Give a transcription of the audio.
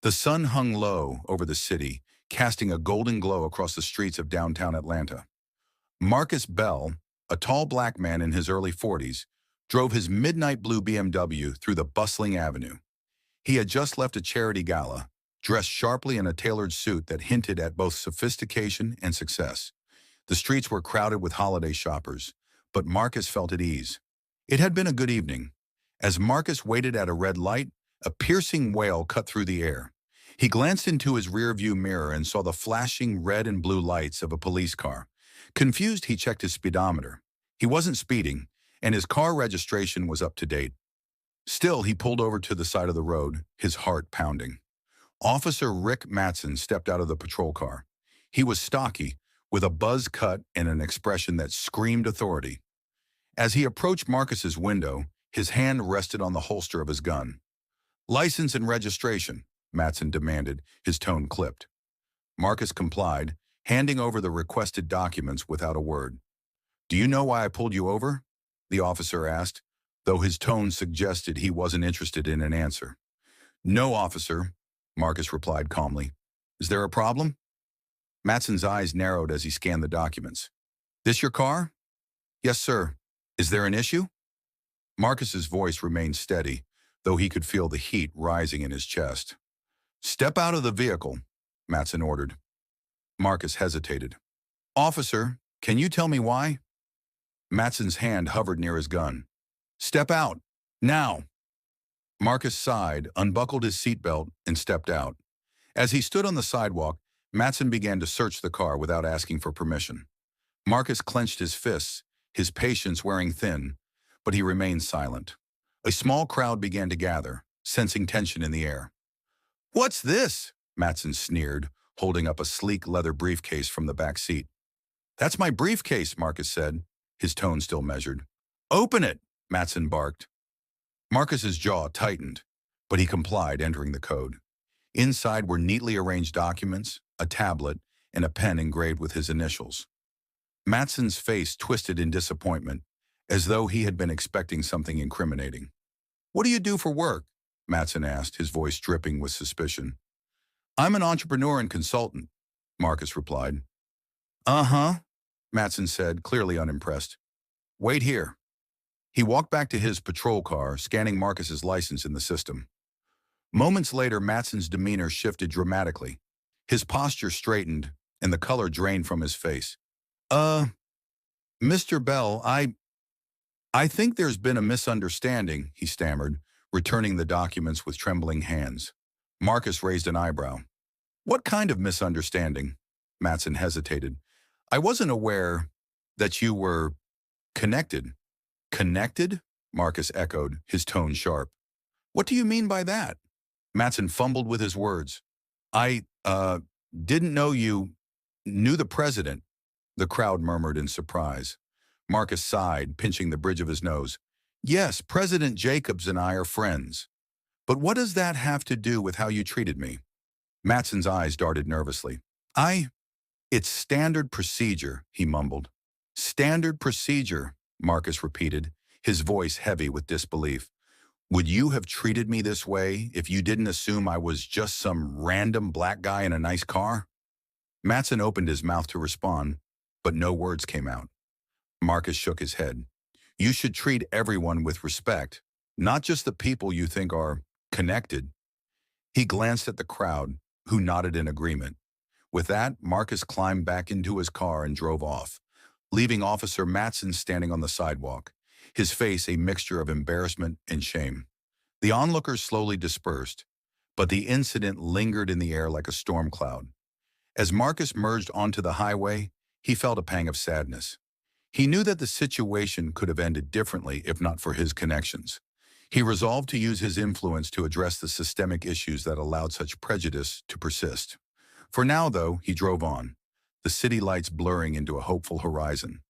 The sun hung low over the city, casting a golden glow across the streets of downtown Atlanta. Marcus Bell, a tall black man in his early 40s, drove his midnight blue BMW through the bustling avenue. He had just left a charity gala, dressed sharply in a tailored suit that hinted at both sophistication and success. The streets were crowded with holiday shoppers, but Marcus felt at ease. It had been a good evening. As Marcus waited at a red light, a piercing wail cut through the air. He glanced into his rearview mirror and saw the flashing red and blue lights of a police car. Confused, he checked his speedometer. He wasn't speeding, and his car registration was up to date. Still, he pulled over to the side of the road, his heart pounding. Officer Rick Matson stepped out of the patrol car. He was stocky, with a buzz cut and an expression that screamed authority. As he approached Marcus's window, his hand rested on the holster of his gun. "License and registration," Matson demanded, his tone clipped. Marcus complied, handing over the requested documents without a word. "Do you know why I pulled you over?" the officer asked, though his tone suggested he wasn't interested in an answer. "No, officer," Marcus replied calmly. "Is there a problem?" Matson's eyes narrowed as he scanned the documents. "This your car?" "Yes, sir." "Is there an issue?" Marcus's voice remained steady, though he could feel the heat rising in his chest. "Step out of the vehicle," Matson ordered. Marcus hesitated. "Officer, can you tell me why?" Matson's hand hovered near his gun. "Step out, now." Marcus sighed, unbuckled his seatbelt, and stepped out. As he stood on the sidewalk, Matson began to search the car without asking for permission. Marcus clenched his fists, his patience wearing thin, but he remained silent. A small crowd began to gather, sensing tension in the air. "What's this?" Matson sneered, holding up a sleek leather briefcase from the back seat. "That's my briefcase," Marcus said, his tone still measured. "Open it," Matson barked. Marcus's jaw tightened, but he complied, entering the code. Inside were neatly arranged documents, a tablet, and a pen engraved with his initials. Matson's face twisted in disappointment, as though he had been expecting something incriminating. "What do you do for work?" Matson asked, his voice dripping with suspicion. "I'm an entrepreneur and consultant," Marcus replied. "Uh-huh," Matson said, clearly unimpressed. "Wait here." He walked back to his patrol car, scanning Marcus's license in the system. Moments later, Matson's demeanor shifted dramatically. His posture straightened, and the color drained from his face. Mr. Bell, I think there's been a misunderstanding," he stammered, returning the documents with trembling hands. Marcus raised an eyebrow. "What kind of misunderstanding?" Matson hesitated. "I wasn't aware that you were connected." "Connected?" Marcus echoed, his tone sharp. "What do you mean by that?" Matson fumbled with his words. I didn't know you knew the president," the crowd murmured in surprise. Marcus sighed, pinching the bridge of his nose. "Yes, President Jacobs and I are friends. But what does that have to do with how you treated me?" Matson's eyes darted nervously. It's standard procedure," he mumbled. "Standard procedure," Marcus repeated, his voice heavy with disbelief. "Would you have treated me this way if you didn't assume I was just some random black guy in a nice car?" Matson opened his mouth to respond, but no words came out. Marcus shook his head. "You should treat everyone with respect, not just the people you think are connected." He glanced at the crowd, who nodded in agreement. With that, Marcus climbed back into his car and drove off, leaving Officer Matson standing on the sidewalk, his face a mixture of embarrassment and shame. The onlookers slowly dispersed, but the incident lingered in the air like a storm cloud. As Marcus merged onto the highway, he felt a pang of sadness. He knew that the situation could have ended differently if not for his connections. He resolved to use his influence to address the systemic issues that allowed such prejudice to persist. For now, though, he drove on, the city lights blurring into a hopeful horizon.